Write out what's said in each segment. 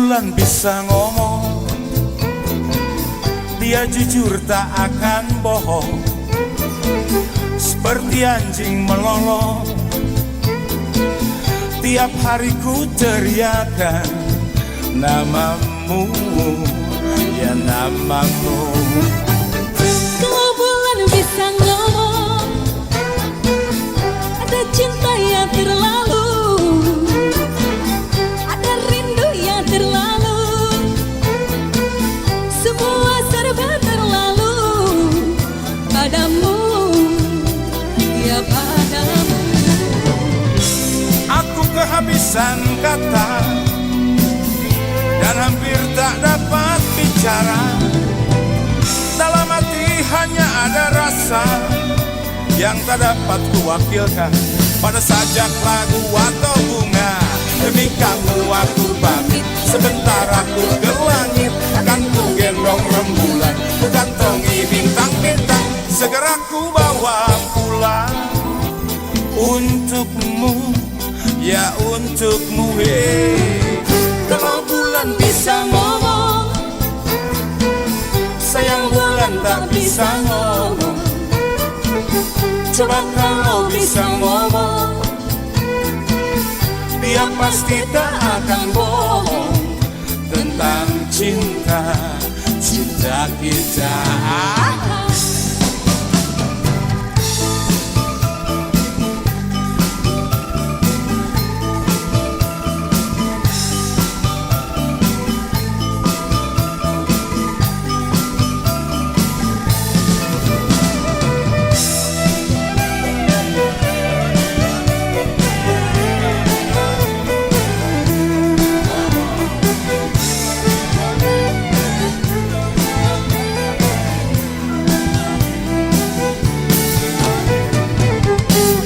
bulan bisa ngomong, dia jujur tak akan bohong. Seperti anjing melolong, tiap hari ku teriakan namamu, ya namamu. Kalau bulan bisa ngomong, ada cinta yang terlalu, ada rindu yang terlalu, semua serba terlalu padamu, ya padamu. Aku kehabisan kata dan hampir tak dapat bicara. Dalam hati hanya ada rasa yang tak dapat kuwakilkan pada sajak lagu atau bunga. Demi kamu aku bangkit, sebentar aku ke langit, akan ku gendong rembulan, ku kantongi bintang-bintang, segera ku bawa pulang untukmu, ya untukmu. Kalau bulan bisa ngomong, sayang bulan tak bisa ngomong. Coba kalau bisa ngomong, dia pasti tak akan bohong tentang cinta, cinta kita.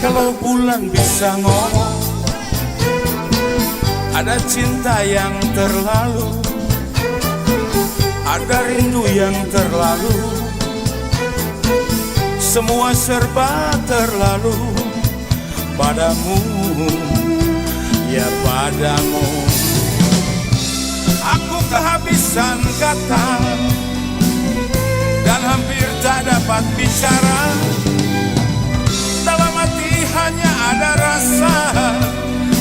Kalau bulan bisa ngomong, ada cinta yang terlalu, ada rindu yang terlalu, semua serba terlalu padamu, ya padamu. Aku kehabisan kata dan hampir tak dapat bicara. Dalam hati hanya ada rasa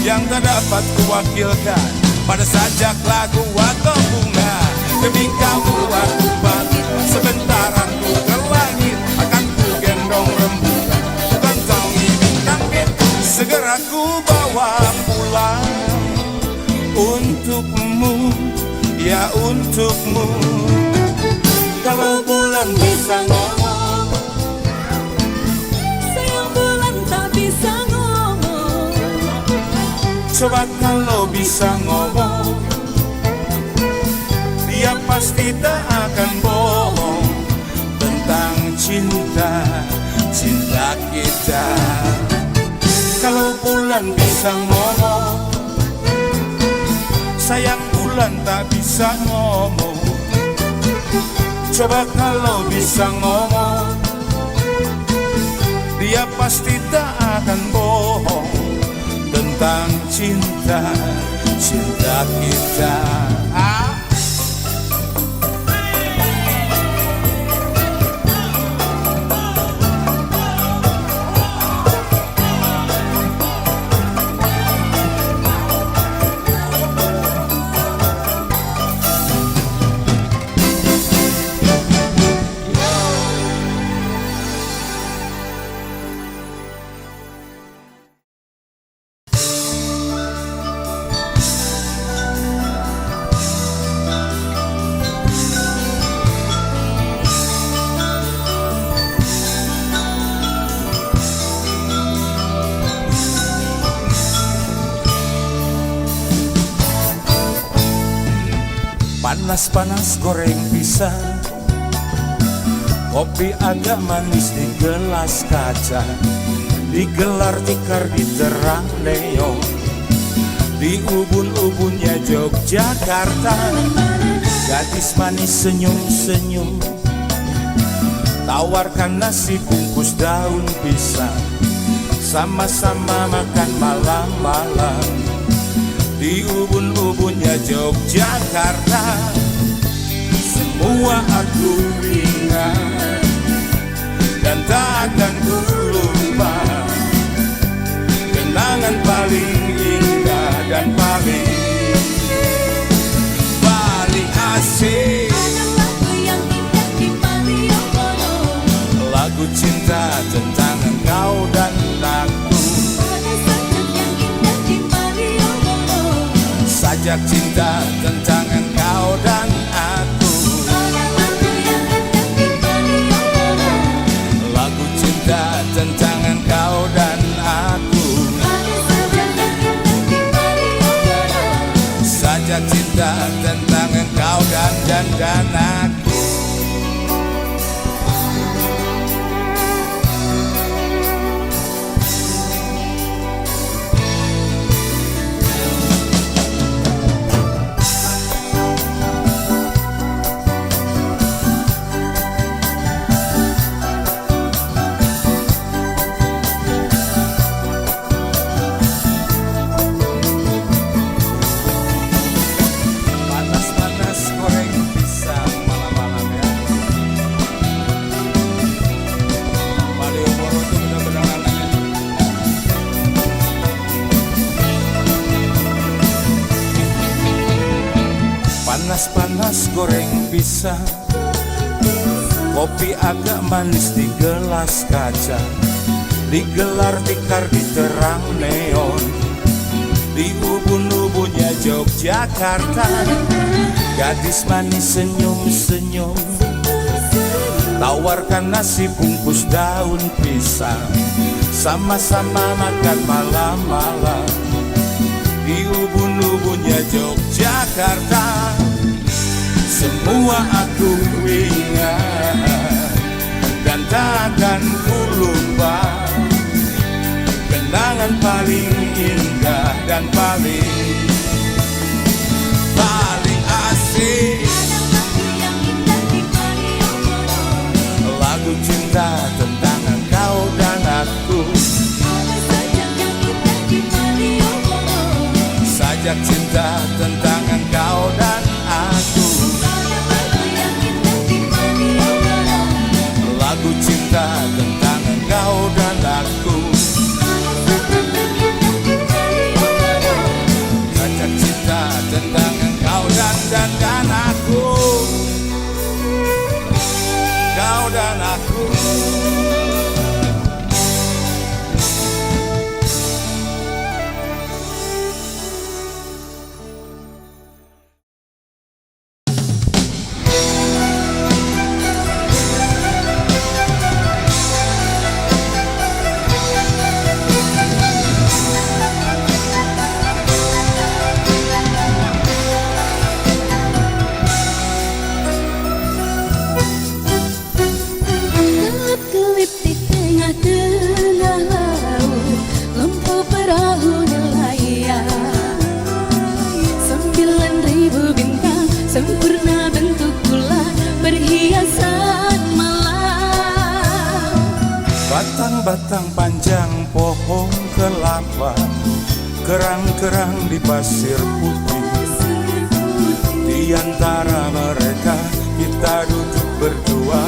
yang tak dapat kuwakilkan pada sajak lagu atau bunga. Demi kamu aku bangkit, sebentar aku ke langit, akan ku gendong rembulan, ku kantongi bintang-bintang, segera ku bawa pulang untukmu, ya untukmu. Kalau bulan bisa ngomong, Bisa ngomong, coba kalau bisa ngomong, dia pasti tak akan bohong tentang cinta, cinta kita. Kalau bulan bisa ngomong, sayang bulan tak bisa ngomong. Coba kalau bisa ngomong, dia pasti tak akan bohong tentang cinta, cinta kita. Panas-panas goreng pisang, kopi agak manis di gelas kaca, digelar tikar di terang neon, di ubun-ubunnya Yogyakarta. Gadis manis senyum-senyum, tawarkan nasi bungkus daun pisang, sama-sama makan malam-malam di ubun-ubunnya Yogyakarta, semua aku ingat dan tak akan ku lupa. Kenangan paling indah dan paling asik. Ada lagu yang indah di Malioboro, Lagu cinta tentang engkau dan aku. ada sajak yang indah di Malioboro, Sajak cinta tentang engkau dan aku. ada lagu yang indah di Malioboro, Lagu cinta tentang engkau dan aku. ada sajak yang indah di Malioboro, Sajak cinta tentang engkau dan aku. Panas-panas goreng pisang malam-malam ya. Malioboro itu benar-benar anaknya. Panas-panas goreng pisang, kopi agak manis di gelas kaca, digelar tikar di terang neon, di ubun-ubunnya Yogyakarta. Gadis manis senyum-senyum, tawarkan nasi bungkus daun pisang, sama-sama makan malam-malam di ubun-ubunnya Yogyakarta. Semua aku ingat dan takkan ku lupa. Kenangan paling indah dan paling asik. ada lagu yang indah di Malioboro, Lagu cinta tentang engkau dan aku. ada sajak yang indah di Malioboro, Sajak cinta tentang engkau dan aku. ada lagu yang indah di Malioboro, Lagu cinta tentang engkau dan aku. Sajak cinta tentang engkau dan aku. Kau dan aku. Kelip-kelip di tengah-tengah laut, lampu perahu nelayan. 9.000 bintang sempurna bentuk bulan berhiasan malam. Batang-batang panjang pohon kelapa, kerang-kerang di pasir putih. Di antara mereka kita duduk berdua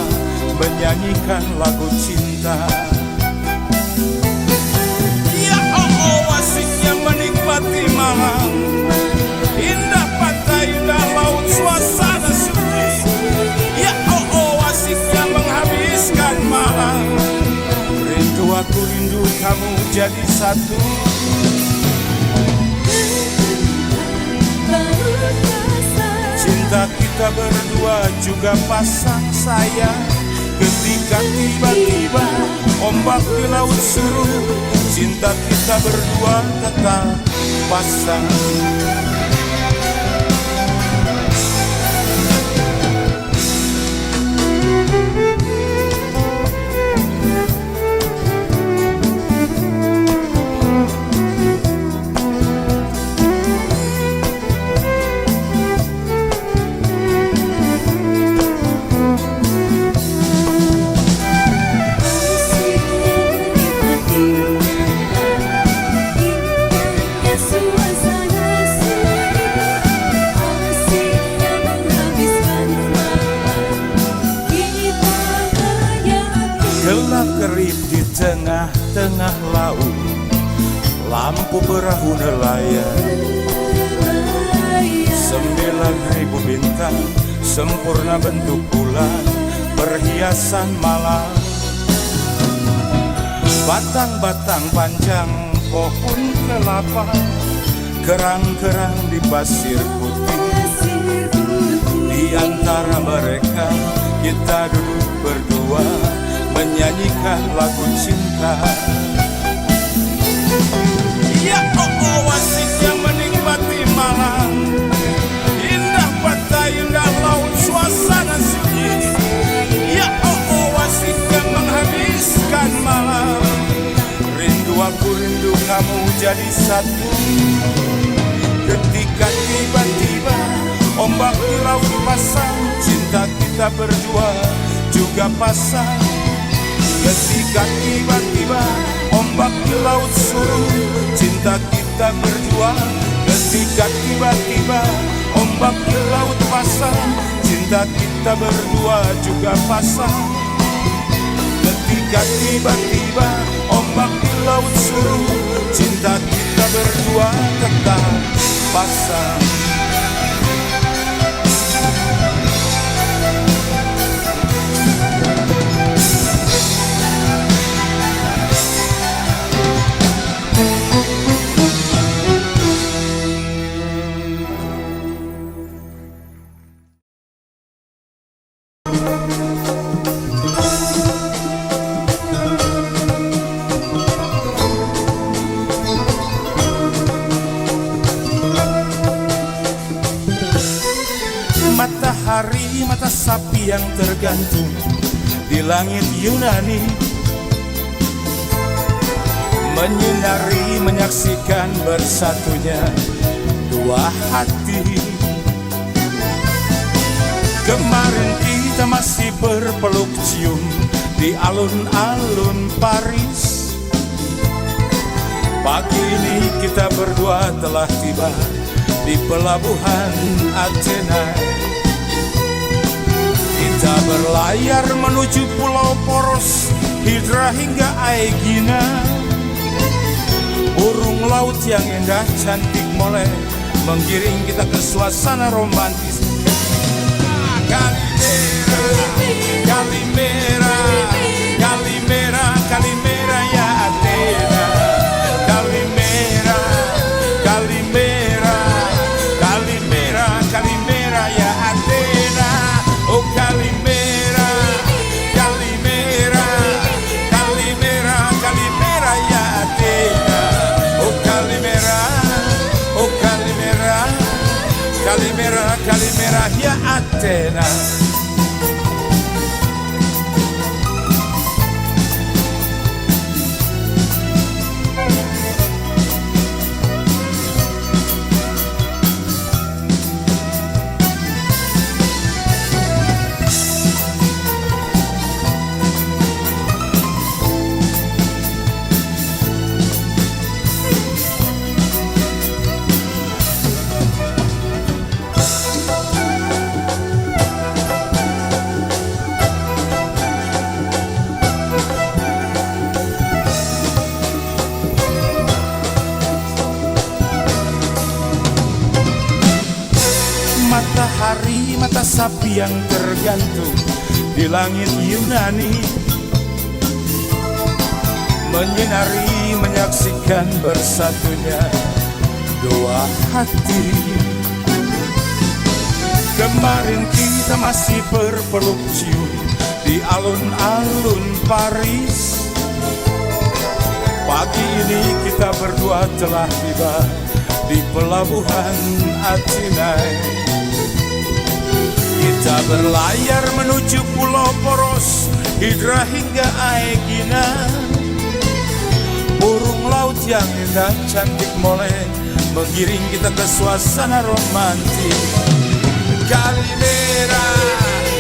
menyanyikan lagu cinta. Ya asiknya menikmati malam, indah pantai, indah laut, suasana sunyi. Ya asiknya menghabiskan malam. Rindu aku rindu kamu jadi satu. Cinta kita berdua juga pasang sayang. Ketika tiba-tiba ombak di laut seru, cinta kita berdua tetap pasang. Indahnya suasana lampu perahu nelayan, 9.000 bintang sempurna bentuk bulan, perhiasan malam. Batang-batang panjang pohon kelapa, kerang-kerang di pasir putih. Di antara mereka kita duduk berdua menyanyikan lagu cinta. Ya oh asiknya menikmati malam, indah pantai, indah laut, suasana sunyi. Ya oh asiknya menghabiskan malam, rindu aku rindu kamu jadi satu. Ketika tiba-tiba ombak di laut pasang, cinta kita berdua juga pasang. Ketika tiba-tiba ombak di laut surut, cinta kita berdua. Ketika tiba-tiba ombak di laut pasang, cinta kita berdua juga pasang. Ketika tiba-tiba ombak di laut surut, cinta kita berdua tetap pasang. Matahari, mata sapi yang tergantung di langit Yunani, menyinari, menyaksikan bersatunya dua hati. Kemarin kita masih berpeluk cium di alun-alun Paris. Pagi ini kita berdua telah tiba di pelabuhan Athena. Kita berlayar menuju Pulau Poros, Hydra hingga Aegina. Burung laut yang indah cantik molek menggiring kita ke suasana romantis. Calimera, Calimera, Calimera ya Athena. Calimera, Calimera, Calimera, Calimera ya Athena. Oh Calimera, Calimera, Calimera, Calimera ya Athena. Oh Calimera, oh Calimera, Calimera, Calimera ya Athena. Matahari, mata sapi yang tergantung di langit Yunani, menyinari, menyaksikan bersatunya dua hati. Kemarin kita masih berpeluk cium di alun-alun Paris. Pagi ini kita berdua telah tiba di pelabuhan Athena. Kita berlayar menuju Pulau Poros, Hydra hingga Aegina. Burung laut yang indah cantik molek menggiring kita ke suasana romantis. Calimera,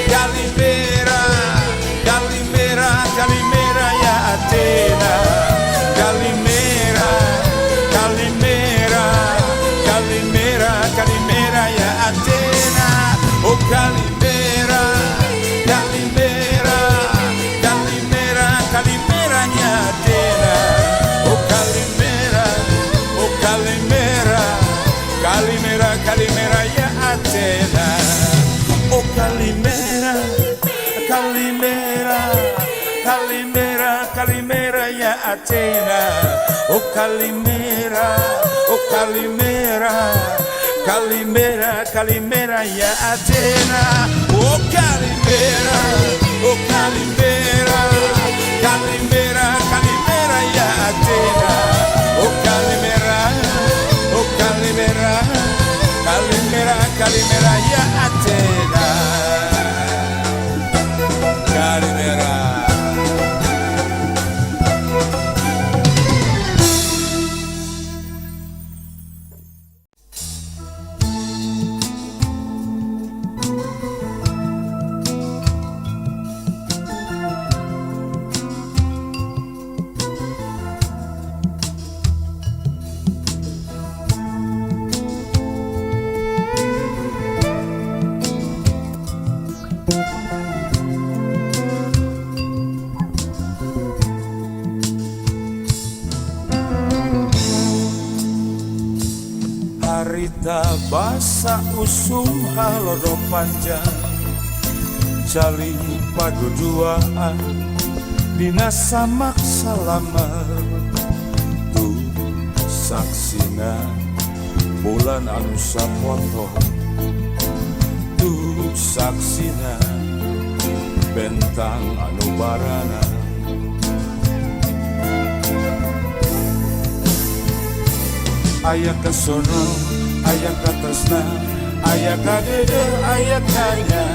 Calimera, Calimera, Calimera ya Athena. Calimera, Calimera, Calimera, Calimera ya Athena. Oh Calimera, Calimera, Calimera, Calimera ya Athena. Oh Calimera, Kalimera ya Athena. Oh Kalimera, Kalimera, Kalimera, Kalimera ya Athena. Oh Kalimera, oh Kalimera, Kalimera, Kalimera ya Athena. Oh Kalimera, oh Kalimera, Kalimera, Kalimera ya Athena. Oh Kalimera, oh Kalimera, Kalimera, Kalimera ya Athena. Kalimera. Harita basa usum halodo panjang jali paduduaan dina samak salamar tu saksina bulan anu sapoto tu saksina bentang anu barana. Aya kasono, aya katresna, aya kadede, aya kaya,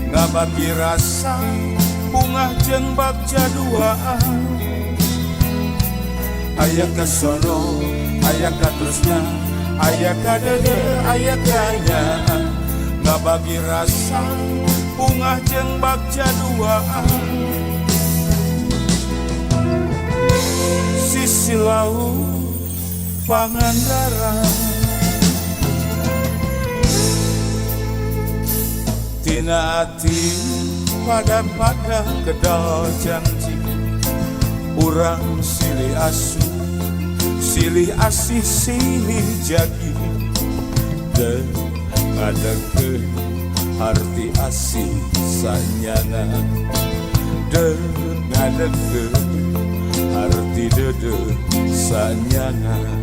ngabagi rasa bunga jeung bagja duaan. Aya kasono, aya katresna, aya kadede, aya kaya, ngabagi rasa bunga jeung bagja duaan. Sisi laut Pangandaran tina ati pada kedal janji urang silih asu silih asih silih jagi dan ngadengkeun arti asih sanyana dan ngadengkeun arti dede sanyana.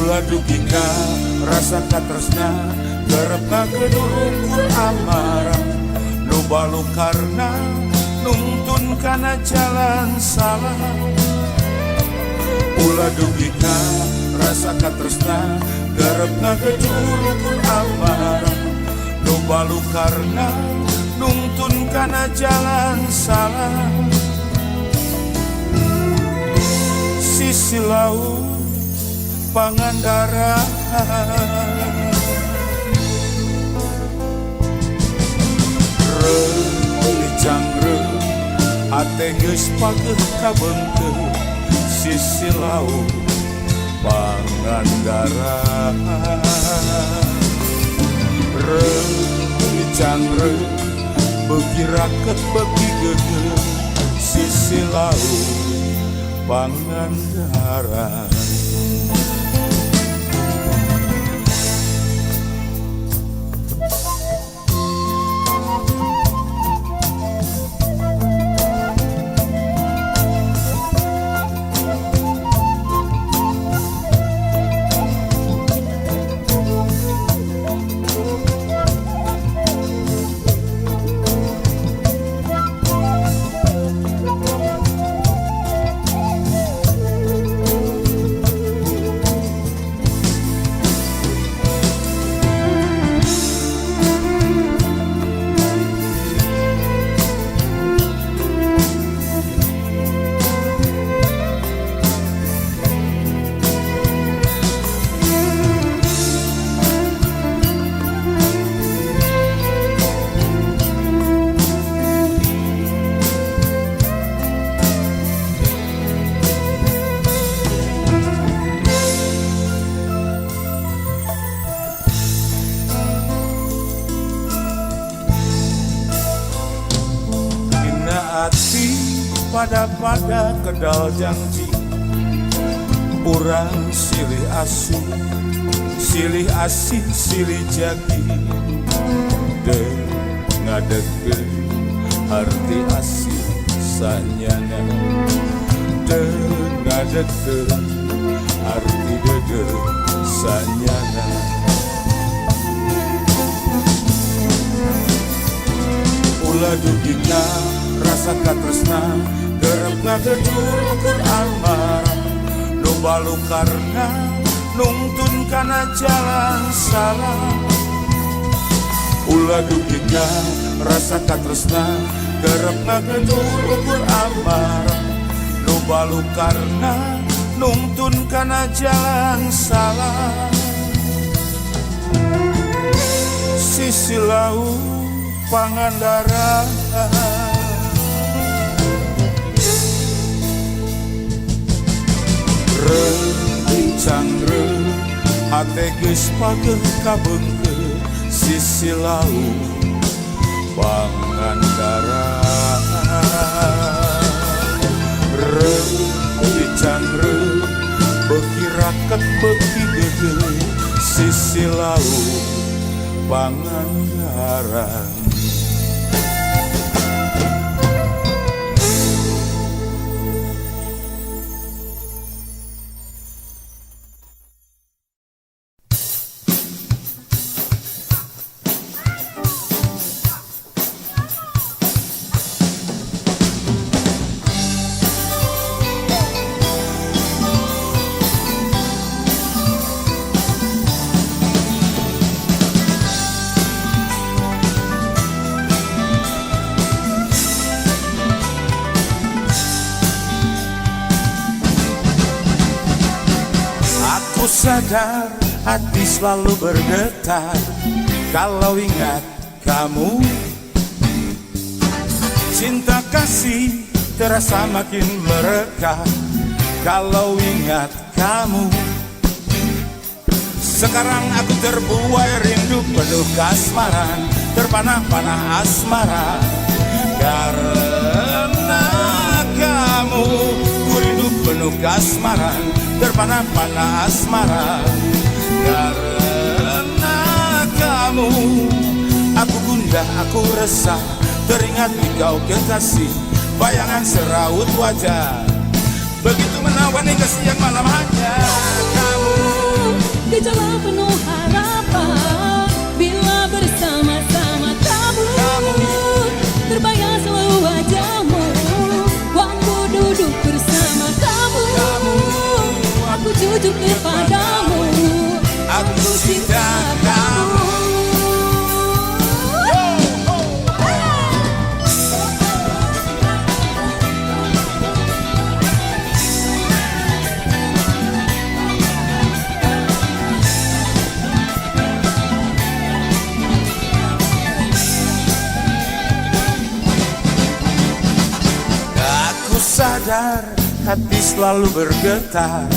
Ulah dugika rasa katresna garepna kedurukur amarah nu balu karna nuntun kana jalan salah. Ulah dugika rasa katresna garepna kedurukur amarah nu balu karna nuntun kana jalan salah. Sisi laut Pangandaran Cangre ate geus pageuh kabengkeun sisi laut Pangandaran Cangre beuki raket beuki geugeur sisi laut Pangandaran. pada kedal janji Urang silih asuh, silih asih, silih jagi, ngadegkeun arti asih sanyana, ngadegkeun arti deudeut sanyana. Ulah dugina rasa katresna gerep ngagedur ukur amarah, nu balu karna nungtun kana jalan salah. Ulah dugina rasa katresna gerep ngagedur ukur amarah, nu balu karna nungtun kana jalan salah. Sisi laut Pangandaran, cangre hate geus pageh kabeungkeun sisi laut Pangandaran. Cangre beuki raket beuki gede sisi laut Pangandaran. Aku sadar hati selalu bergetar kalau ingat kamu. Cinta kasih terasa makin merekah kalau ingat kamu. Sekarang aku terbuai rindu penuh kasmaran, terpana-pana asmara karena kamu. Ku rindu penuh kasmaran, terpana-pana asmara karena kamu. Aku gundah, aku resah, teringat engkau kekasih, bayangan seraut wajah begitu menawan hingga siang malam hanya kamu. Gejala penuh harapan bila bersama-sama kamu. Terbayang selalu wajahmu waktu duduk bersama kamu. Aku jujur kepadamu, aku cinta kamu. Sadar hati selalu bergetar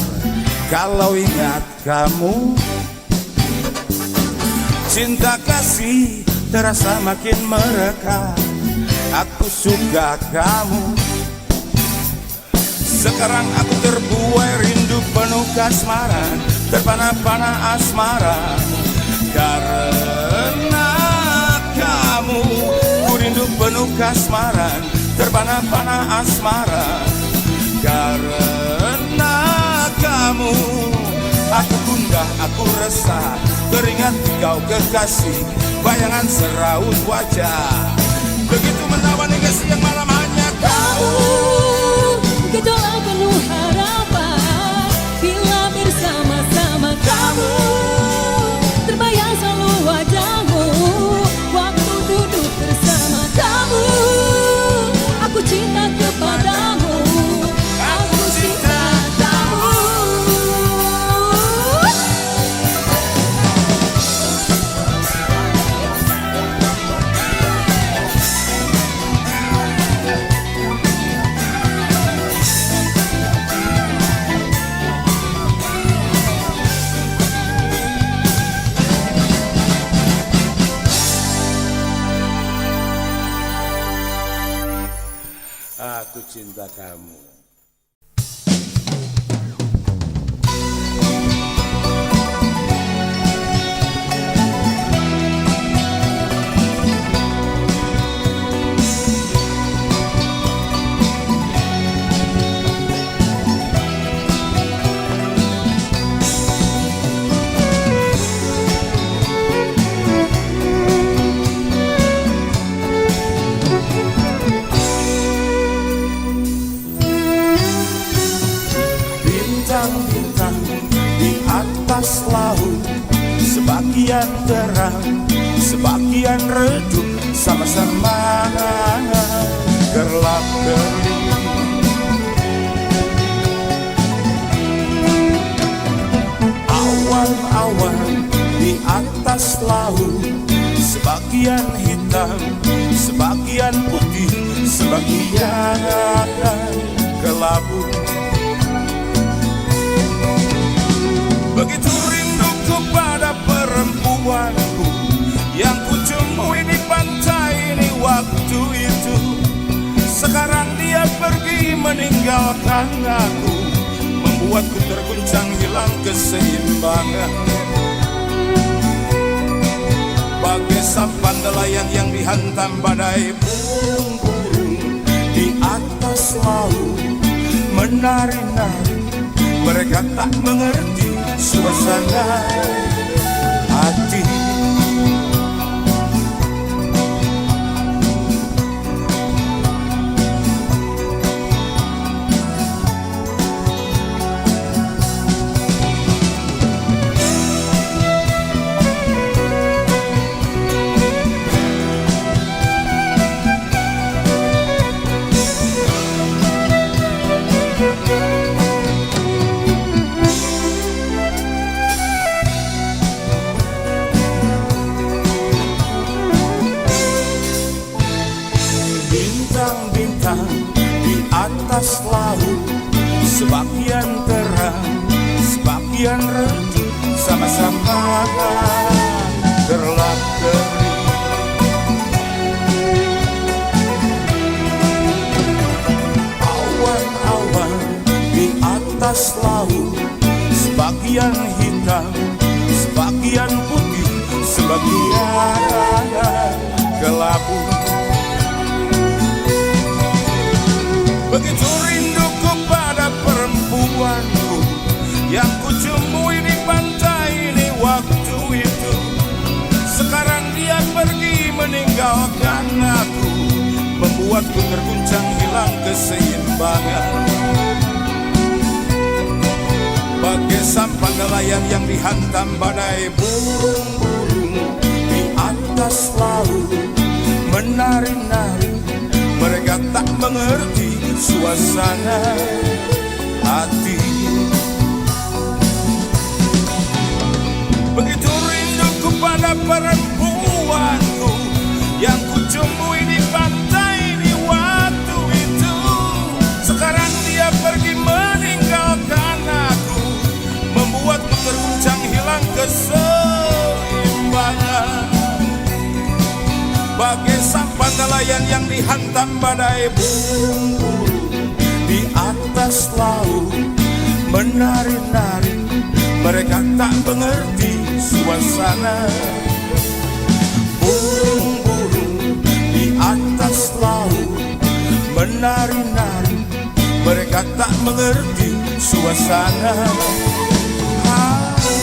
kalau ingat kamu. Cinta kasih terasa makin merekah, aku suka kamu. Sekarang aku terbuai rindu penuh kasmaran, terpana-pana asmara karena kamu. Ku rindu penuh kasmaran, terpana-pana asmara karena kamu. Aku gundah, aku resah, teringat engkau kekasih, bayangan seraut wajah begitu menawan hingga siang malam hanya kau. Gejolak penuh harapan bila bersama-sama kamu. Terbayang selalu wajahmu waktu duduk bersama kamu. Aku cinta kepadamu, aku cinta kamu. Aku cinta kamu. sebagian terang, sebagian redup, sama-sama gelap gelip. Awan-awan di atas laut, sebagian hitam, sebagian putih, sebagian kelabu. Begitu rinduku pada perempuanku yang kutemui di pantai ini waktu itu. Sekarang dia pergi meninggalkan aku, membuatku terguncang, hilang keseimbangan. Bagai sampan nelayan yang dihantam badai, burung-burung di atas laut menari-nari. Mereka tak mengerti suasana hati. Bintang-bintang di atas laut, sebagian terang, sebagian redup, sama-sama gelap gelip. Awan-awan di atas laut, sebagian hitam, sebagian putih, sebagian kelabu. Begitu rinduku pada perempuanku yang kutemui di pantai ini waktu itu. Sekarang dia pergi meninggalkan aku, membuatku terguncang, hilang keseimbangan. Bagai sampan nelayan yang dihantam badai, burung-burung di atas laut menari-nari. Mereka tak mengerti suasana hati. Begitu rinduku pada perempuanku yang kutemui di pantai di waktu itu. Sekarang dia pergi meninggalkan aku, membuatku terguncang, hilang keseimbangan. Bagai sampan nelayan yang dihantam badai, burung-burung di atas laut menari-nari. Mereka tak mengerti suasana. Burung-burung di atas laut menari-nari. Mereka tak mengerti suasana hati.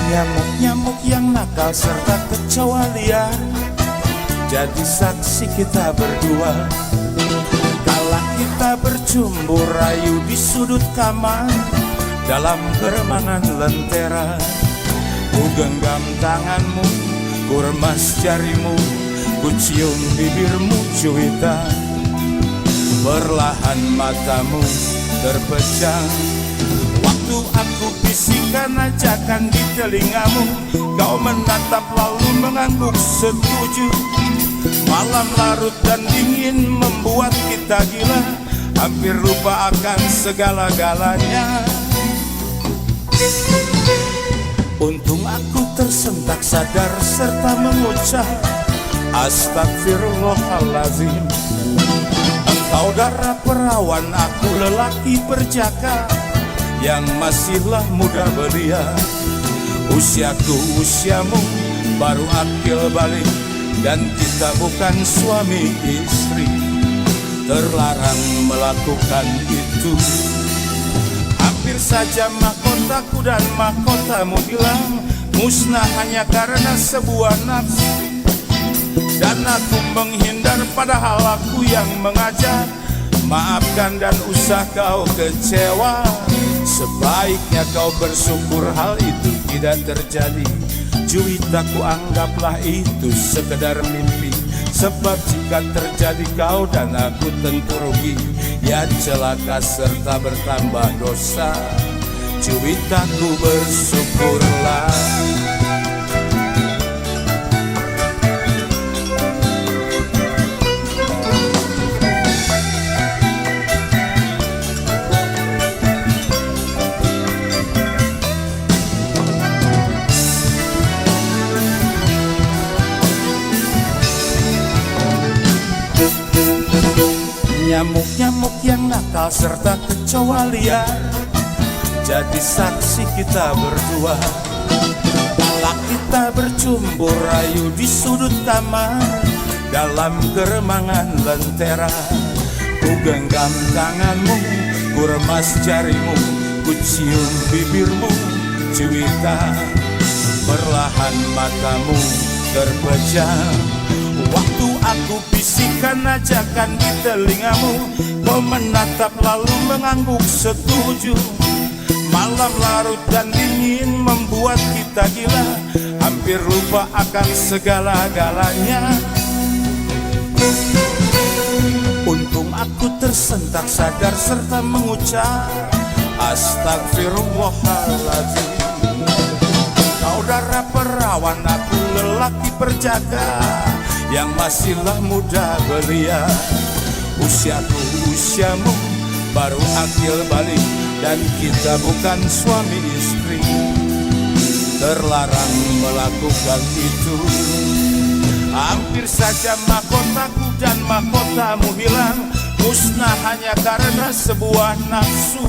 Nyamuk-nyamuk yang nakal serta kecoa liar jadi saksi kita berdua. Kala kita bercumbu rayu di sudut kamar dalam keremangan lentera. Ku genggam tanganmu, ku remas jarimu, ku cium bibirmu cuita. Perlahan matamu terpejam. Waktu aku bisikan ajakan di telingamu, kau menatap lalu mengangguk setuju. Malam larut dan dingin membuat kita gila, hampir lupa akan segala-galanya. Untung aku tersentak sadar serta mengucap Astagfirullahalazim. Engkau darah perawan, aku lelaki perjaka yang masihlah muda belia. Usiaku usiamu baru akil balik, dan kita bukan suami istri. Terlarang melakukan itu. Hampir saja mahkotaku dan mahkotamu hilang, musnah hanya karena sebuah nafsu. Dan aku menghindar padahal aku yang mengajak. Maafkan dan usah kau kecewa. Sebaiknya kau bersyukur hal itu tidak terjadi. Juwitaku, anggaplah itu sekedar mimpi. Sebab jika terjadi kau dan aku tentu rugi. Ya celaka serta bertambah dosa. Juwitaku, bersyukurlah. Nyamuk-nyamuk yang nakal serta kecoa liar jadi saksi kita berdua. Kala kita bercumbur rayu di sudut kamar, dalam keremangan lentera. Ku genggam tanganmu, ku remas jarimu, ku cium bibirmu, Juwita. Perlahan matamu terpejam. Waktu aku bisikan ajakan di telingamu, kau menatap lalu mengangguk setuju. Malam larut dan dingin membuat kita gila, hampir lupa akan segala-galanya. Untung aku tersentak sadar serta mengucap Astagfirullahaladzim. Kau darah perawan, aku lelaki perjaka yang masihlah muda belia. Usiaku usiamu baru akil balik, dan kita bukan suami istri. Terlarang melakukan itu. Hampir saja mahkotaku dan mahkotamu hilang, musnah hanya karena sebuah nafsu.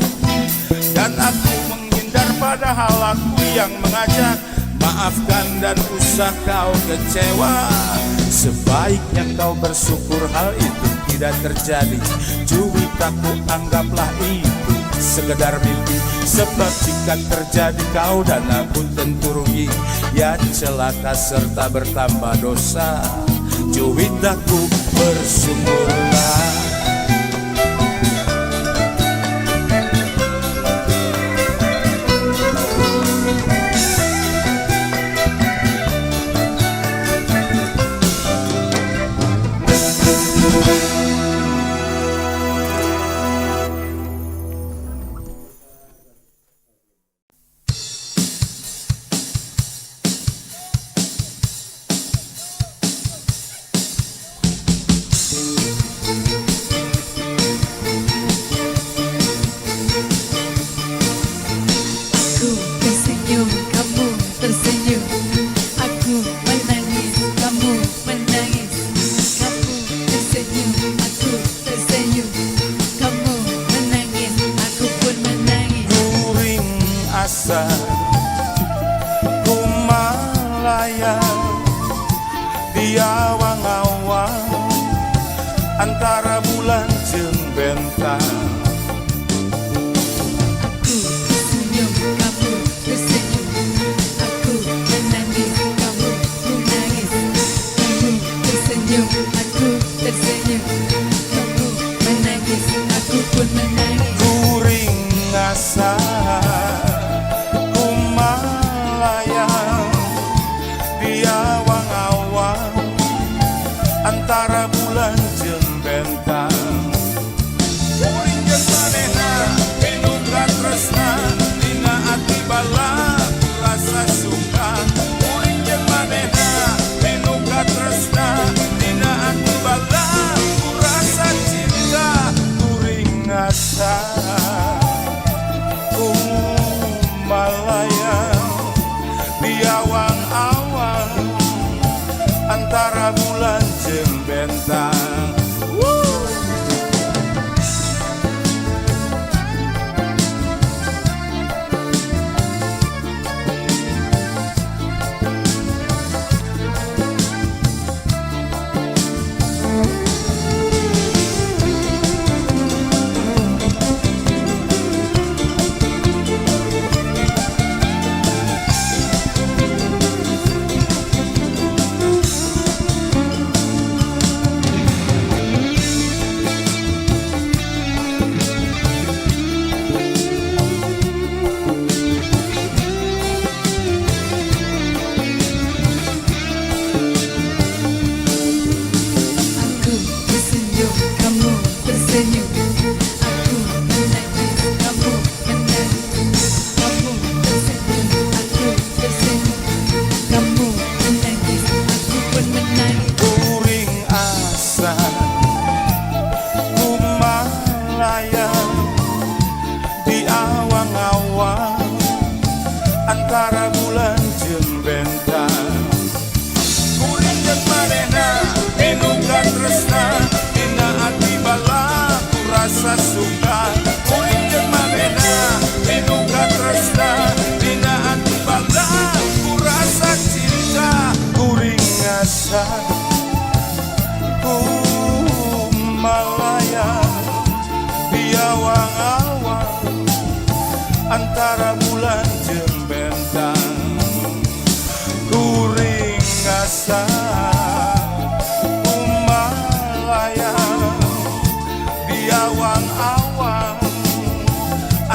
Dan aku menghindar padahal aku yang mengajak. Maafkan dan usah kau kecewa. Sebaiknya kau bersyukur hal itu tidak terjadi. Juwitaku, anggaplah itu sekedar mimpi. Sebab jika terjadi kau dan aku tentu rugi. Ya celaka serta bertambah dosa. Juwitaku, bersyukurlah.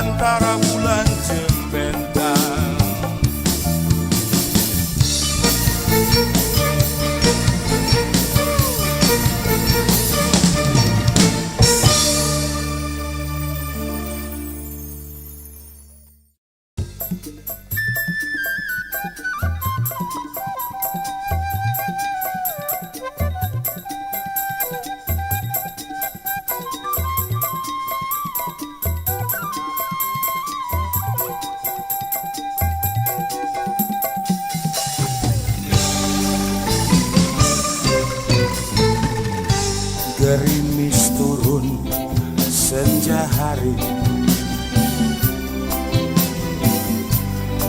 antara bulan jembentang. Gerimis turun senja hari,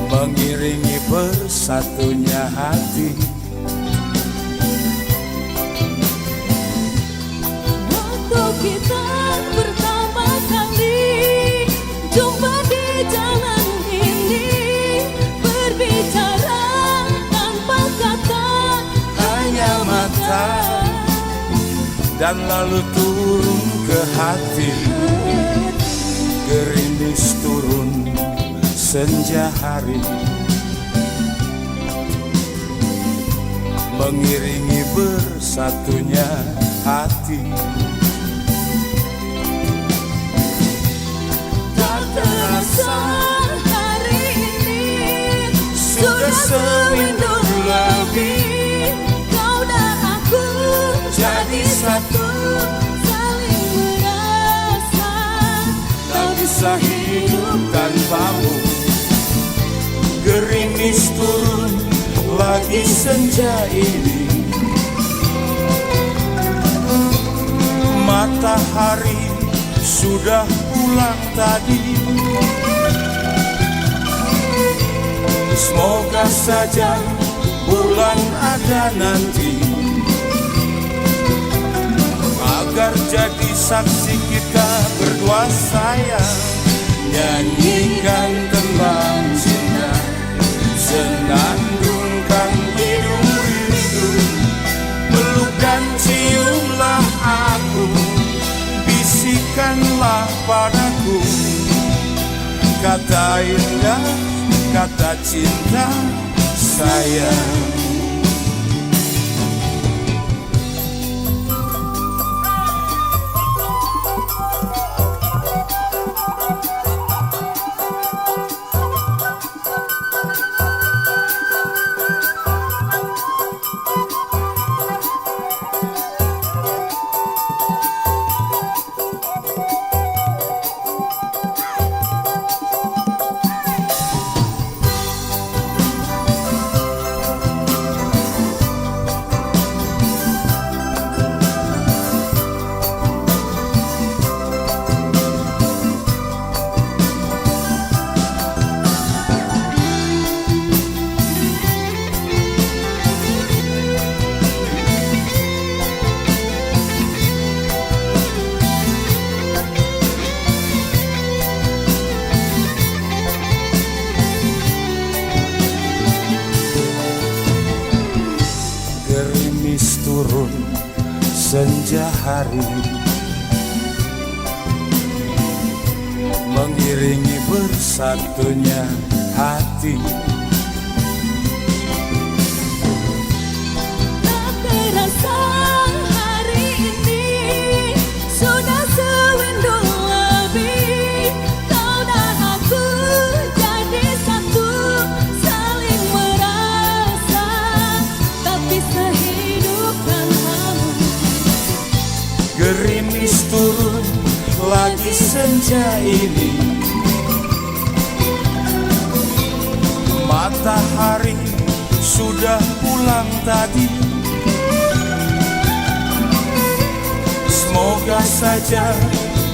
mengiringi bersatunya hati. Waktu kita pertama kali jumpa di jalan ini, berbicara tanpa kata, Hanya mata, dan lalu turun ke hati. Gerimis turun senja hari, mengiringi bersatunya hati. tak terasa hari ini Sudah seminggu lebih, kau dan aku jadi satu, saling merasa, tak bisa hidup tanpamu. Gerimis turun lagi senja ini, matahari sudah pulang tadi. Semoga saja bulan ada nanti, agar jadi saksi kita berdua sayang. Nyanyikan tembang cinta, senandungkan hidung rindu, peluk dan ciumlah aku, bisikanlah padaku kata indah, kata cinta sayang. Gerimis turun senja hari, mengiringi bersatunya hati. tak terasa hari ini sudah sewindu lebih, kau dan aku jadi satu, saling merasa, tak bisa hidup tanpamu. Gerimis turun lagi senja ini, matahari sudah pulang tadi. Semoga saja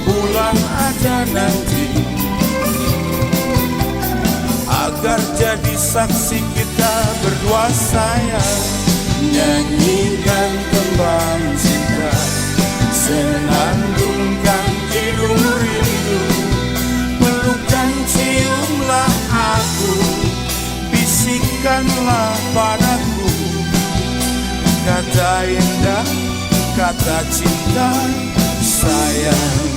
bulan ada nanti, agar jadi saksi kita berdua sayang. Nyanyikan tembang cinta, senandungkan hidung rindu, peluk dan ciumlah aku, bisikanlah padaku kata indah, kata cinta sayang.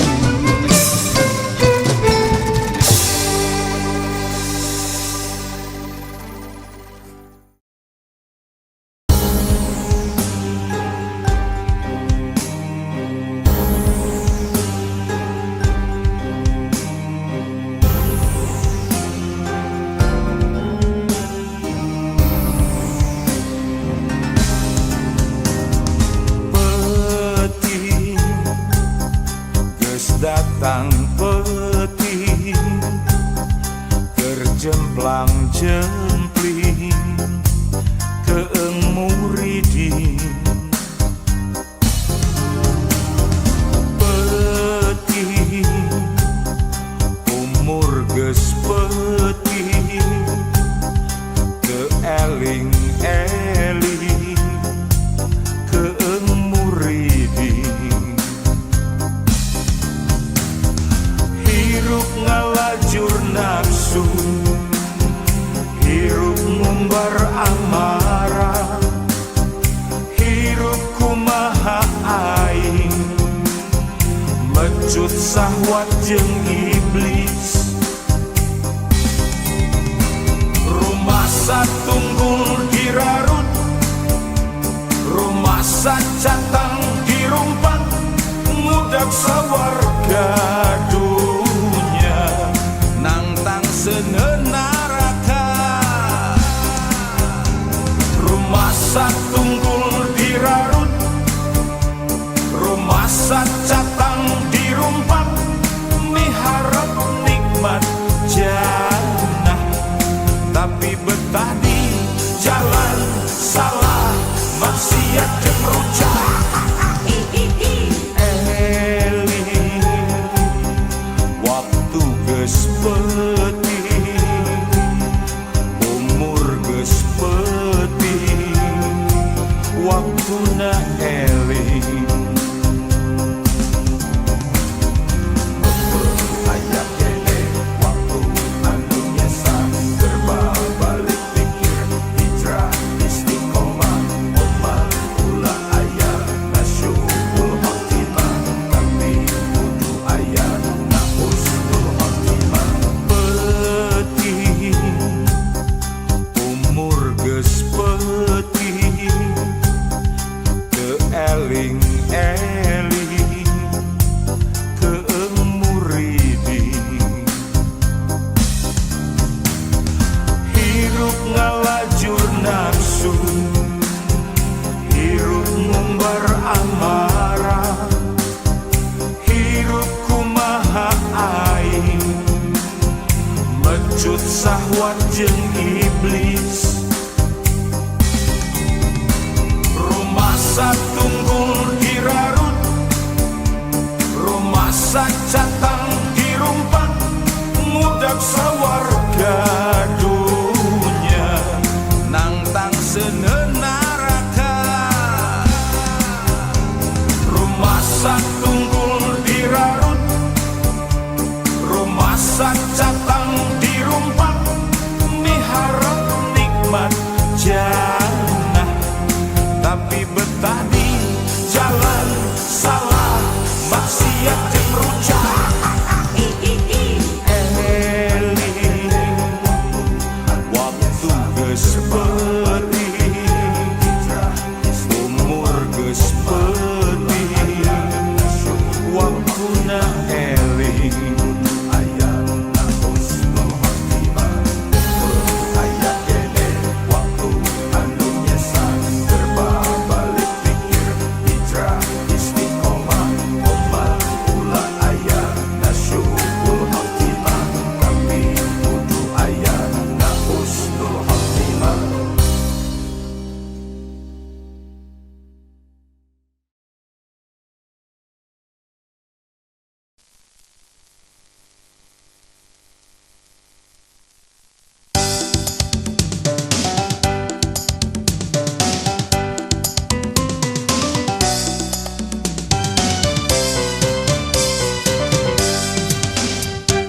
lang jempling keeng muridin peti umur geus peti keeling-eling keeng muridin hirup ngalajur nafsu hirup ngumbar amarah hirup kumaha aing mecut sahwat jeung iblis rumah satunggul dirarut rumah sacatang dirumpat ngudak sawarga dunya nangtang seunaraka rumah satunggul dirarut rumah sacatang dirumpat miharap nikmat jannah tapi betah di jalan salah maksiat jeung rujak eling waktu geus peuting umur geus peuting waktuna eling aya kene waktu anu nyesa terbalik pikir hijrah istiqomah omal ulah aya nasyukul khotimah tapi kudu aya na husnul khotimah peuting umur geus peuting keeling-eling keeng muridin hirup ngalajur nafsu hirup ngumbar amarah hirup kumaha aing mecut sahwat jeung iblis rumah satunggul dirarut rumah sacatang dirumpat ngudak sawarga dunya nangtang seunaraka rumah satunggul dirarut rumah sacatang dirumpat miharap nikmat jannah tapi betah di jalan salah maksiat jeung rujak eling waktu geus peuting umur geus peuting waktuna eling aya na husnul khotimah aya kene waktu anu nyesa terbalik pikir hijrah istiqomah omal ulah aya nasyukul khotimah tapi kudu aya na husnul khotimah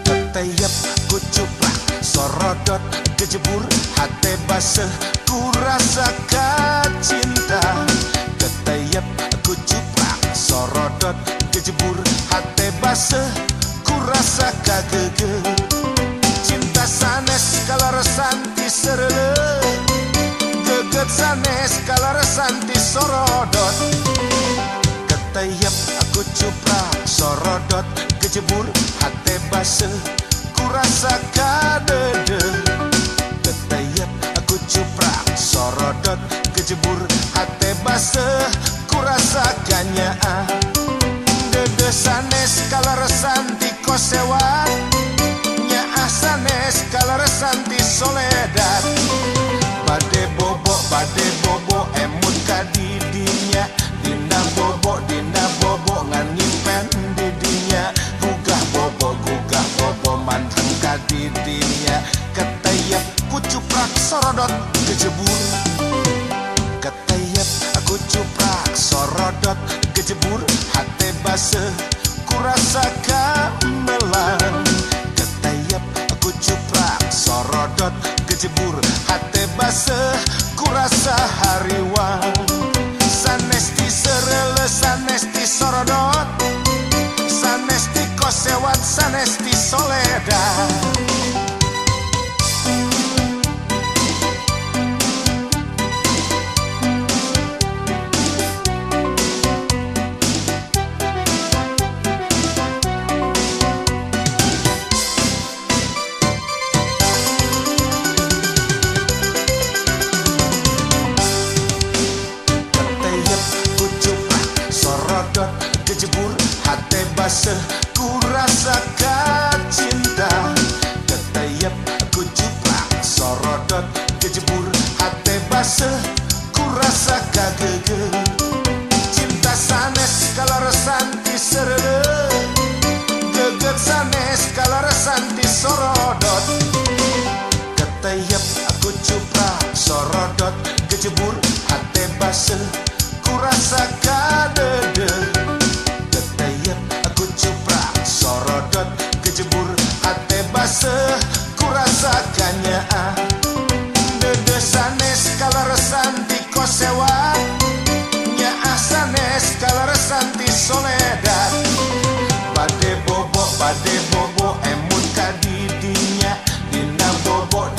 Keteyep kucuplak sorodot kejebur hate baseuh ku rasa cinta keteyep kucuplak sorodot kejebur hate baseuh ku rasa kageugeul cinta sanes kalaresanti sereuleuh geget sanes kalaresanti sorodot keteyep kucuplak sorodot kejebur hate baseuh kurasa kadeudeung keteyep kucuprak sorodot kejebur hate baseuh kurasa ganyaah dede sanes kalaresanti kosewat nyaah sanes kalaresanti sol kadidinya. Ketayap ku cuprak sorodot kejebur. Ketayap aku cuprak sorodot kejebur. Hati basah ku rasa gamelan. Ketayap aku cuprak sorodot kejebur. Hati basah ku rasa hariwang. Sanesti serele sanesti sorodot, sanesti kosewat sanesti soledad. Kejebur hati basah ku rasakan cinta. Ketayap aku cuprak sorodot kejebur hati basah ku rasakan geger. Cinta sanes kalau resanti serele, geget sanes kalau resanti sorodot. Ketayap aku cuprak sorodot kejebur hati basah ku rasakan dede. Sorodot kejebur hati basah ku rasakannya. Dede sanes kalau resanti kosewat, nyaah sanes kalau resanti soledad. Bade bobo emut kadidinya. Dina bobo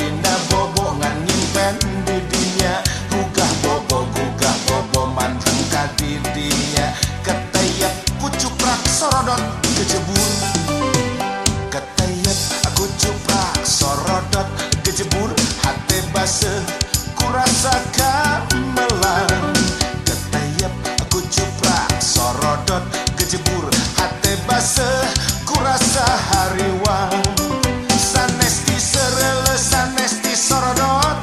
ngan nyimpen didinya. Gugah bobo mantan kadidinya. Ketayap ku cuprak sorodot kejebur. Ketayap aku cuprak sorodot kejebur. Hati basah ku rasa gamelan. Ketayap aku cuprak sorodot kejebur. Hati basah ku rasa hariwang. Sanesti serele sanesti sorodot,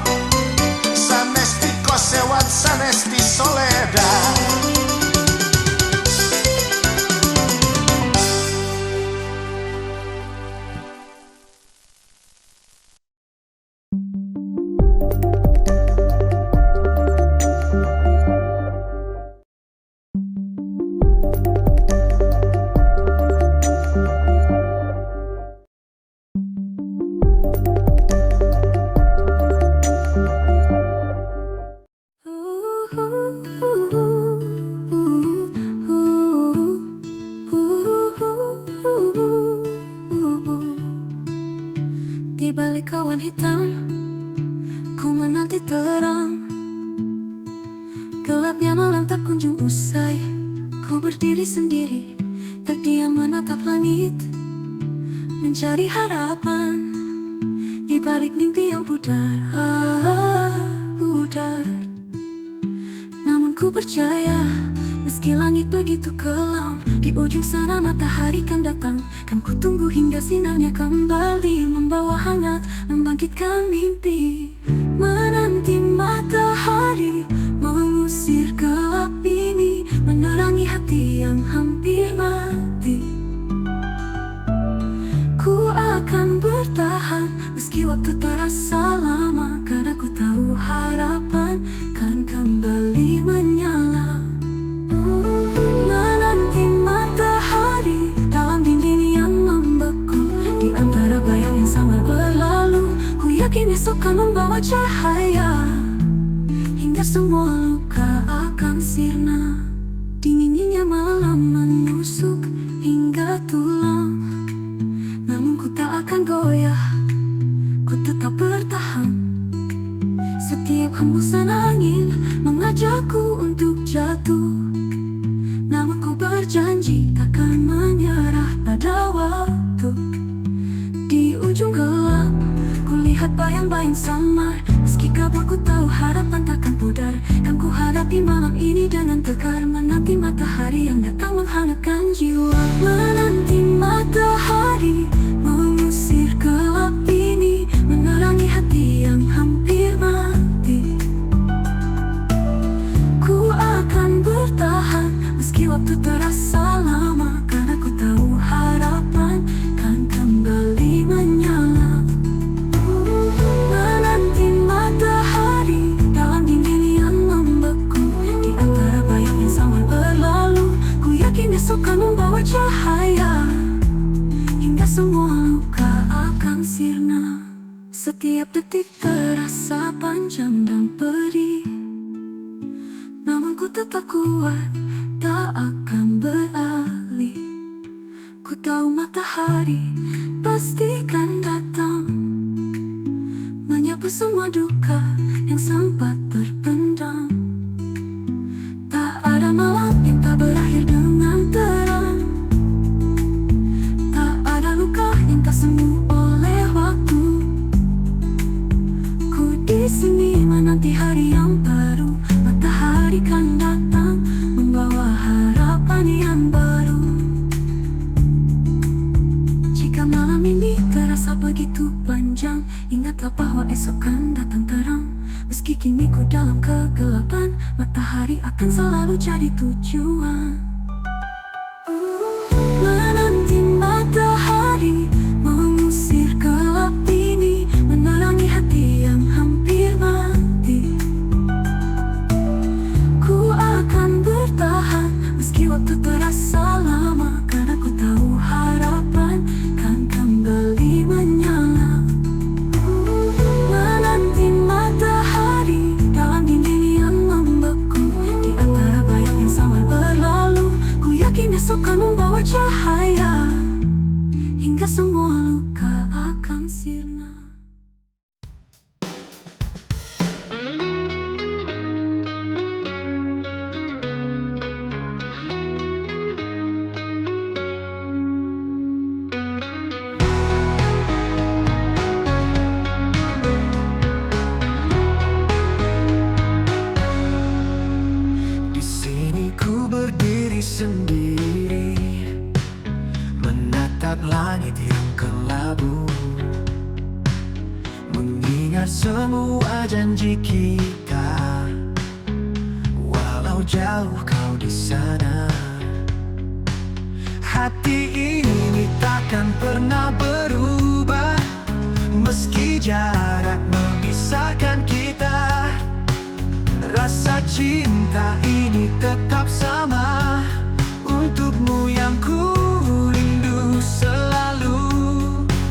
sanesti kosewat sanesti soledad. Di balik awan hitam, ku menanti terang. Gelapnya malam tak kunjung usai. Ku berdiri sendiri, terdiam menatap langit, mencari harapan di balik mimpi yang pudar. Namun ku percaya, meski langit begitu kelam, di ujung sana matahari kan datang. Kan ku tunggu hingga sinarnya kembali, membawa hangat, membangkitkan mimpi. Menanti matahari mengusir gelap ini, menerangi hati yang hampir mati. Ku akan bertahan meski waktu terasa lama, karena ku tahu harapan kan kembali menyala. Menanti matahari dalam dinding yang membeku, di antara bayang yang sangat berlalu. Ku yakin esok kan membawa cahaya, hingga semua luka akan sirna. Dinginnya malam menusuk hingga tulang, namun ku tak akan goyah, ku tetap bertahan. Setiap hembusan angin mengajakku untuk jatuh, namun ku berjanji takkan menyerah pada waktu. Di ujung gelap, ku lihat bayang-bayang samar. Meski kabur ku tahu harapan takkan pudar. Kan ku hadapi malam ini dengan tegar, menanti matahari yang datang menghangatkan jiwa. Menanti matahari mengusir gelap ini, menerangi hati yang hampir mati. Ku akan bertahan meski waktu terasa lama, karena ku tahu harapan kan kembali menyala. sirna. Setiap detik terasa panjang dan pedih, namun ku tetap kuat, tak akan beralih. Ku tahu matahari pastikan datang, menyapu semua duka yang sempat terpendam. Tak ada malam yang tak berakhir dengan terang, tak ada luka yang tak sembuh oleh waktu. Ku di sini menanti hari yang baru, matahari kan datang membawa harapan yang baru. Jika malam ini terasa begitu panjang, ingatlah bahwa esok kan datang terang. Meski kini ku dalam kegelapan, matahari akan selalu jadi tujuan. Menanti matahari mengusir gelap ini, menerangi hati yang hampir mati. Ku akan bertahan meski waktu terasa lama, karena ku tahu harapan kan kembali menyala. Menanti matahari dalam dinding yang membeku, di antara bayang yang samar berlalu. Ku yakin esok kan membawa cahaya, hingga semua luka akan sirna. Di sini ku berdiri sendiri, menatap langit yang kelabu, mengingat semua janji kita. Walau jauh kau di sana, hati ini takkan pernah berubah. Meski jarak memisahkan kita, rasa cinta ini tetap sama. Untukmu yang ku rindu selalu.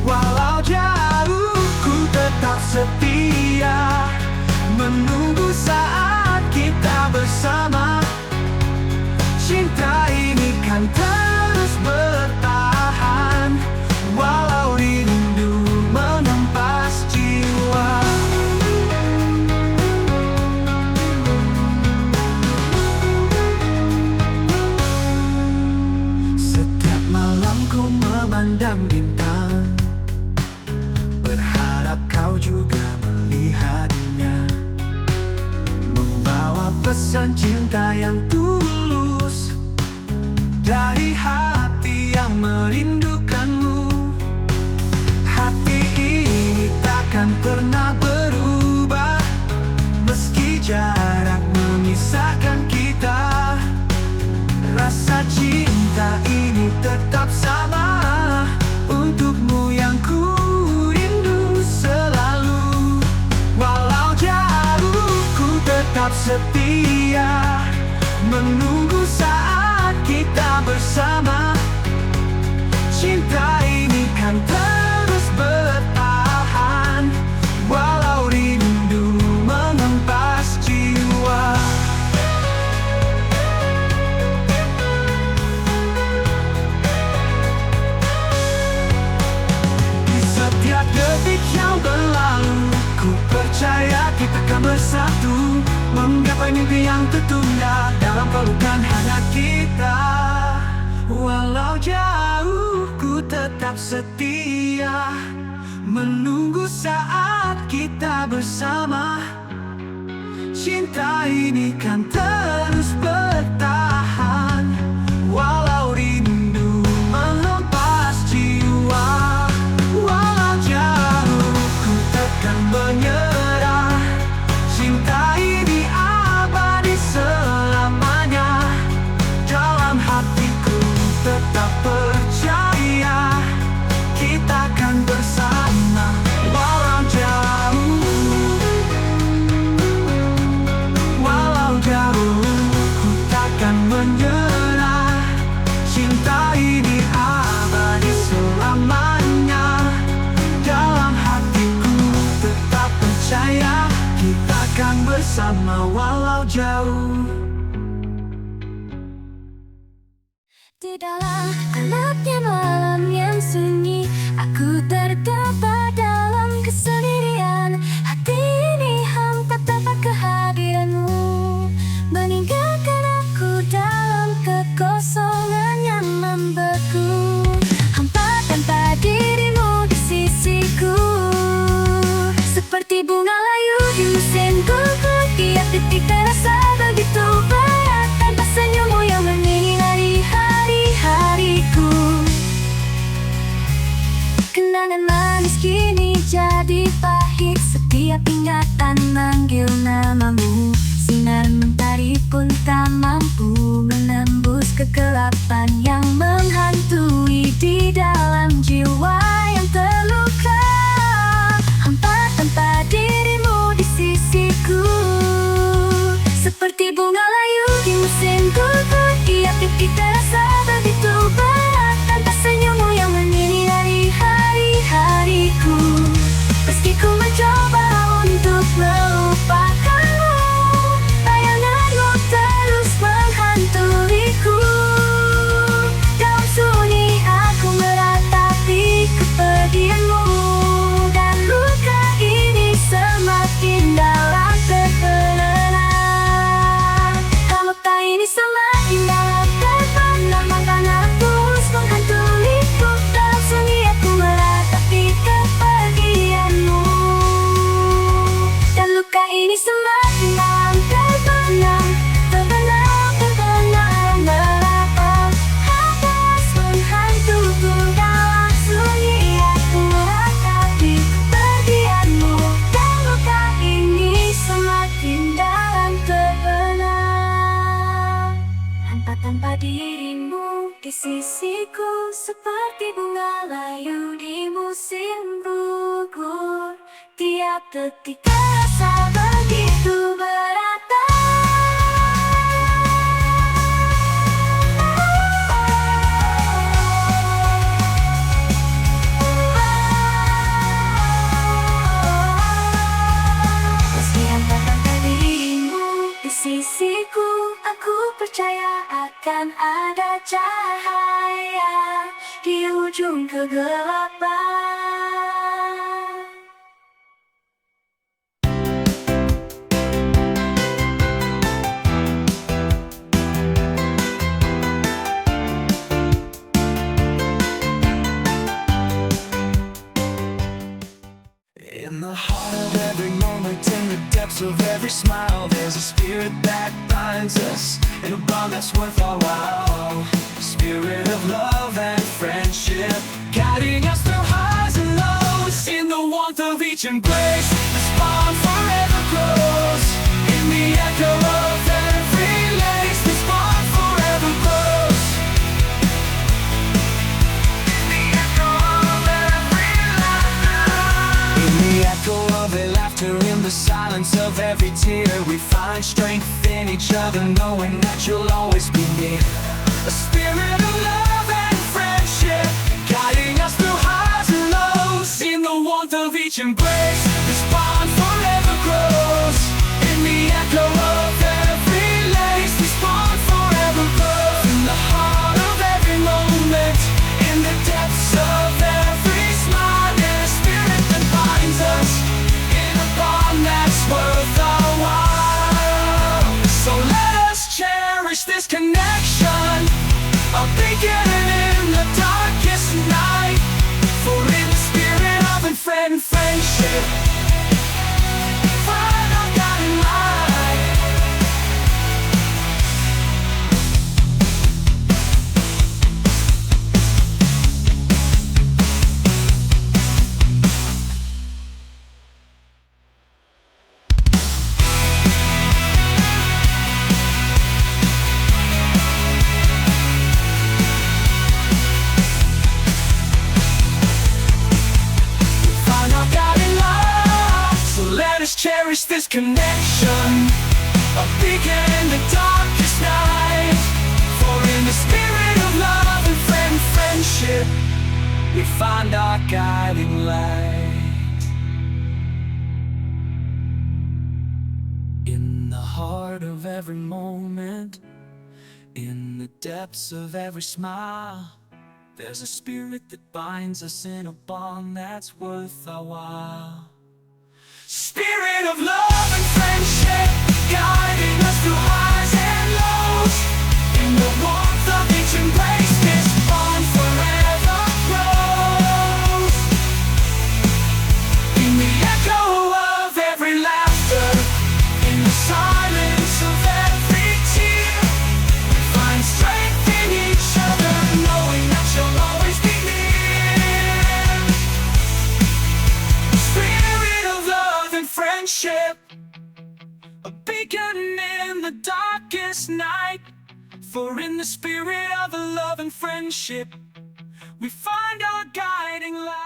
Walau jauh ku tetap setia, menunggu saat kita bersama. Cinta ini kan terus bertahan, walau rindu mengempas jiwa. Setiap malam ku memandang bintang, berharap kau juga melihatnya, membawa pesan cinta yang tulus dari hati yang merindukanmu. Hati ini takkan pernah berubah, meski jarak memisahkan kita. Rasa cinta ini tetap sama. Untukmu yang ku rindu selalu. Walau jauh ku tetap setia, menunggu saat kita bersama. Cinta ini kan terus bertahan, walau rindu mengempas jiwa. Di setiap detik yang berlalu, ku percaya kita akan bersatu, menggapai mimpi yang tertunda dalam pelukan hangat kita. Walau jauh ku tetap setia, menunggu saat kita bersama. Cinta ini kan terus bertahan, walau rindu mengempas jiwa. Walau jauh ku takkan menyerah, cinta ini abadi selamanya. Dalam hatiku tetap percaya, kita akan bersama. Walau jauh, walau jauh, ku bersama walau jauh. Di dalam gelapnya malam yang sunyi, aku terdapat dalam kesendirian. Hati ini hampa tanpa kehadiranmu, meninggalkan aku dalam kekosongan yang membeku. Hampa tanpa dirimu di sisiku, seperti bunga layu di musim gugur. Tiap detik terasa begitu berat tanpa senyummu yang menyinari hari-hariku. Kenangan manis kini jadi pahit, setiap ingatan manggil namamu. Sinar mentari pun tak mampu menembus kegelapan yang menghantui di dalam jiwa yang terluka. Hampa tanpa dirimu di sisiku, seperti bunga layu di musim gugur. Tiap detik terasa begitu berat tanpa senyummu yang menyinari hari-hariku. Meski ku mencoba untuk melupakanmu, bayanganmu terus menghantuiku. Dalam sunyi aku meratapi kepergianmu, dan luka ini semakin dalam terbenam. Luka ini semakin dalam terbenam, makanan terus menghantuiku. Dalam sunyi aku meratapi kepergianmu, dan luka ini semakin dalam terbenam, terbenam, terbenam, terbenam. Terus menghantuiku. Dalam sunyi aku meratapi kepergianmu, dan luka ini semakin dalam terbenam. Hampa tanpa dirimu di sisiku, seperti bunga layu di musim gugur. Tiap detik terasa begitu berat. Meski hampa tanpa dirimu di sisiku, aku percaya akan ada cahaya di ujung kegelapan. In the heart of every moment, in the depths of every smile, there's a spirit that binds us in a bond that's worth our while. Spirit of love and friendship, guiding us through highs and lows. In the warmth of each embrace, this bond forever grows. In the echo of every lace, this bond forever grows. In the echo of every laughter, in the echo of a laughter, in the silence of every tear, we find strength in each other, knowing that you'll always be near. A spirit of love and friendship, guiding us through highs and lows. In the warmth of each embrace, this bond forever grows. In the echo of every lace, this bond forever grows. In the heart of every moment, in the depths of every smile, there's a spirit that binds us in a bond that's worth our while. So let us cherish this connection, a beacon in the darkest night. For in the spirit of friendship, find our guiding light. Cherish this connection, a beacon in the darkest night. For in the spirit of love and friendship, we find our guiding light. In of every moment, in the depths of every smile, there's a spirit that binds us in a bond that's worth our while. Spirit of love and friendship, guiding us through highs and lows. In the warmth of each embrace, this bond forever grows. In the echo of every laughter, in the silence of every tear, we find strength in each other, knowing that you'll always be near. Spirit of love and friendship, a beacon in the darkest night. For in the spirit of love and friendship, we find our guiding light.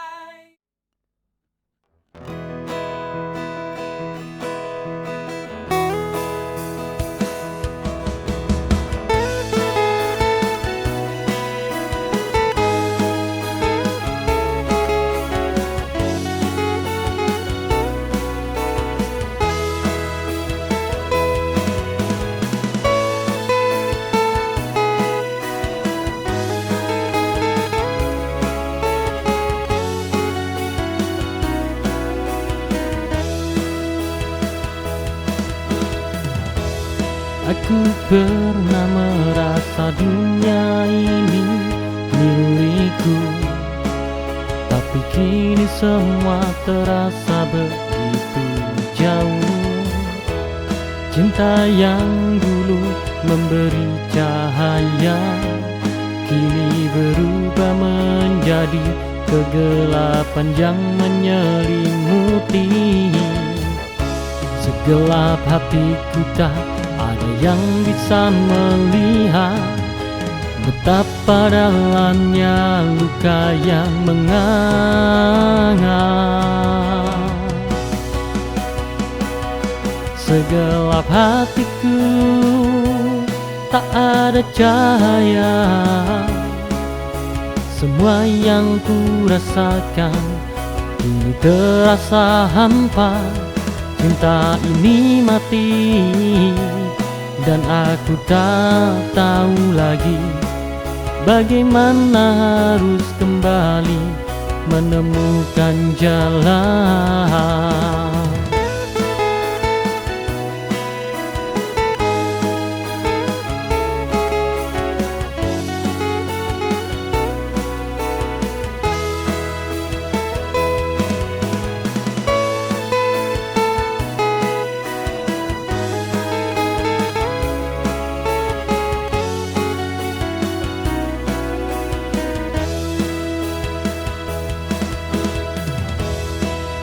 Aku pernah merasa dunia ini milikku, tapi kini semua terasa begitu jauh. Cinta yang dulu memberi cahaya, kini berubah menjadi kegelapan yang menyelimuti. Segelap hatiku tak ada yang bisa melihat betapa dalamnya luka yang menganga. Segelap hatiku tak ada cahaya, semua yang ku rasakan kini terasa hampa. Cinta ini mati dan aku tak tahu lagi bagaimana harus kembali menemukan jalan.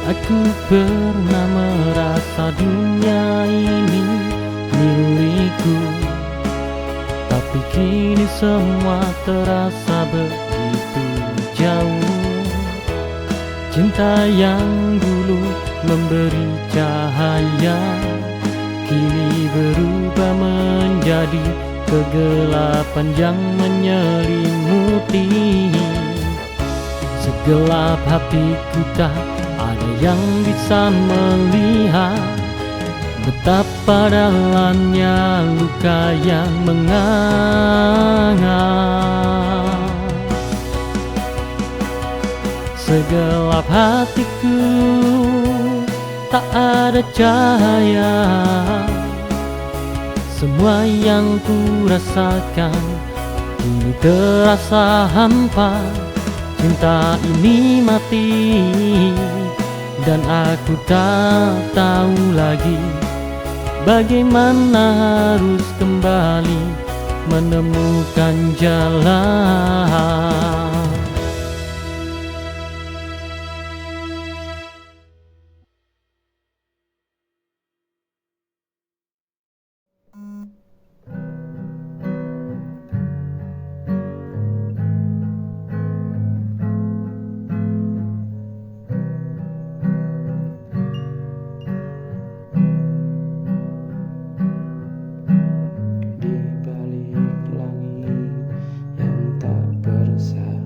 Aku pernah merasa dunia ini milikku, tapi kini semua terasa begitu jauh. Cinta yang dulu memberi cahaya, kini berubah menjadi kegelapan yang menyelimuti. Segelap hatiku tak ada yang bisa melihat betapa dalamnya luka yang menganga. Segelap hatiku tak ada cahaya, semua yang ku rasakan kini terasa hampa. Cinta ini mati dan aku tak tahu lagi bagaimana harus kembali menemukan jalan. Di balik langit yang tak bersah,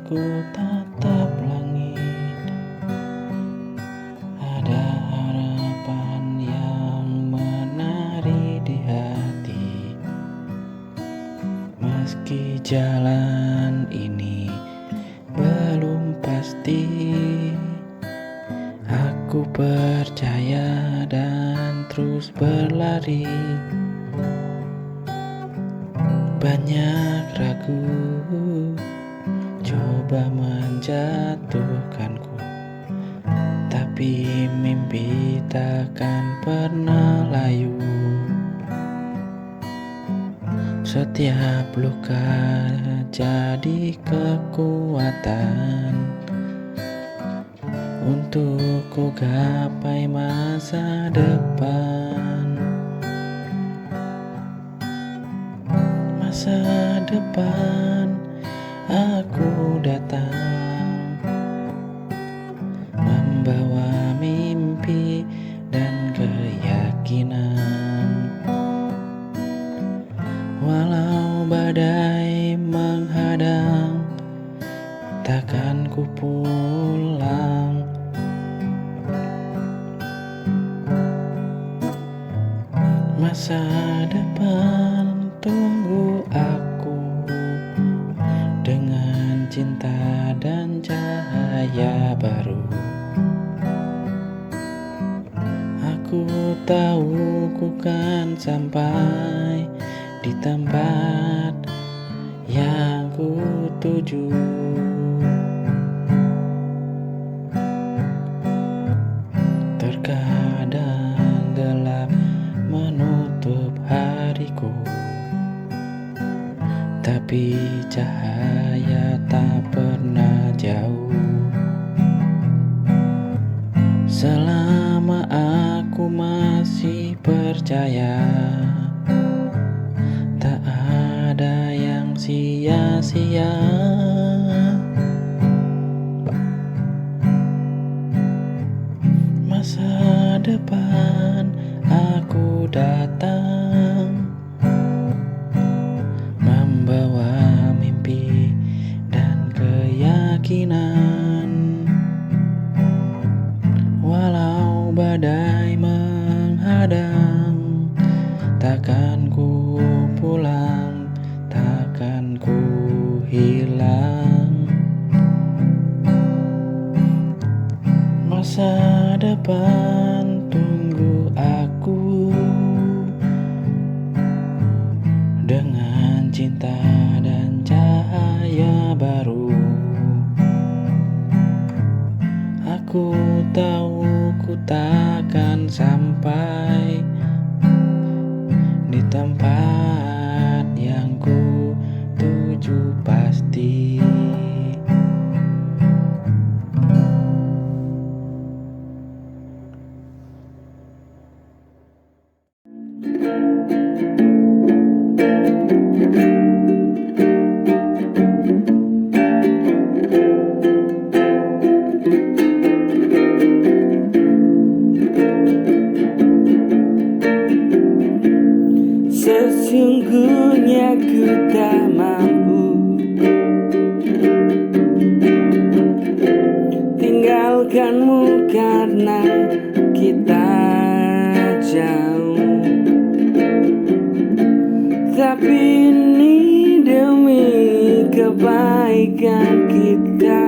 ku tatap langit, ada harapan yang menari di hati. Meski jalan ini belum pasti, aku percaya dan terus berlari. Banyak ragu coba menjatuhkanku, tapi mimpi takkan pernah layu. Setiap luka jadi kekuatan untuk ku gapai masa depan. Masa depan aku datang, membawa mimpi dan keyakinan. Walau badai menghadang, takkan ku pulang. Masa depan tunggu aku dengan cinta dan cahaya baru. Aku tahu ku kan sampai di tempat yang ku tuju. Terkadang gelap menutup hariku, tapi cahaya tak pernah jauh. Selama aku masih percaya, tak ada yang sia-sia. Masa depan aku datang, membawa mimpi dan keyakinan. Walau badai menghadang, takkan ku pulang, takkan ku hilang. Masa depan tunggu aku dengan cinta dan cahaya baru. Aku tahu ku takkan sampai di tempat yang ku tuju pasti. Sesungguhnya ku tak mampu tinggalkanmu karena kita jauh. Tapi ini demi kebaikan kita,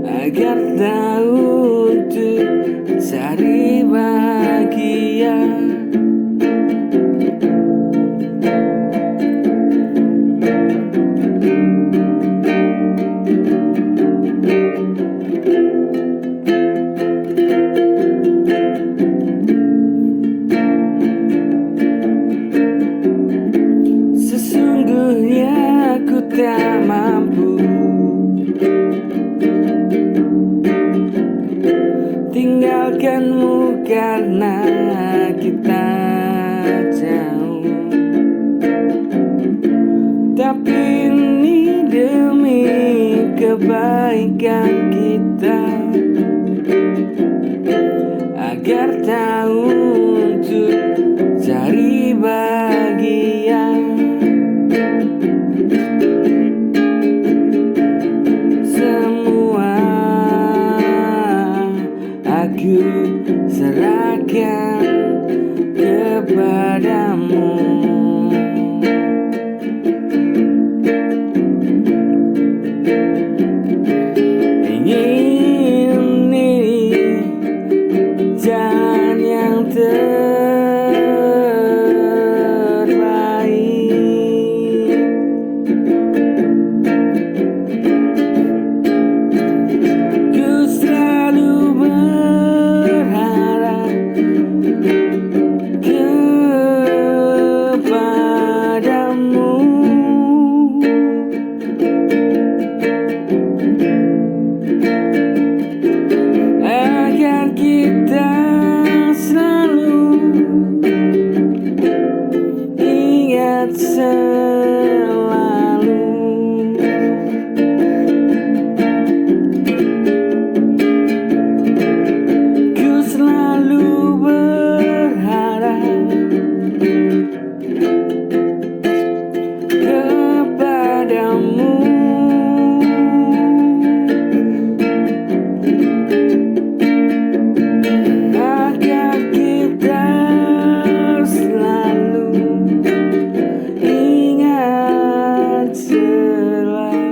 agar tahu untuk cari bahagia. Sesungguhnya aku tak mampu tinggalkanmu karena kita jauh. Tapi ini demi kebaikan kita, agar tahu untuk cari bahagia. padamu. Agar kita selalu ingat selalu.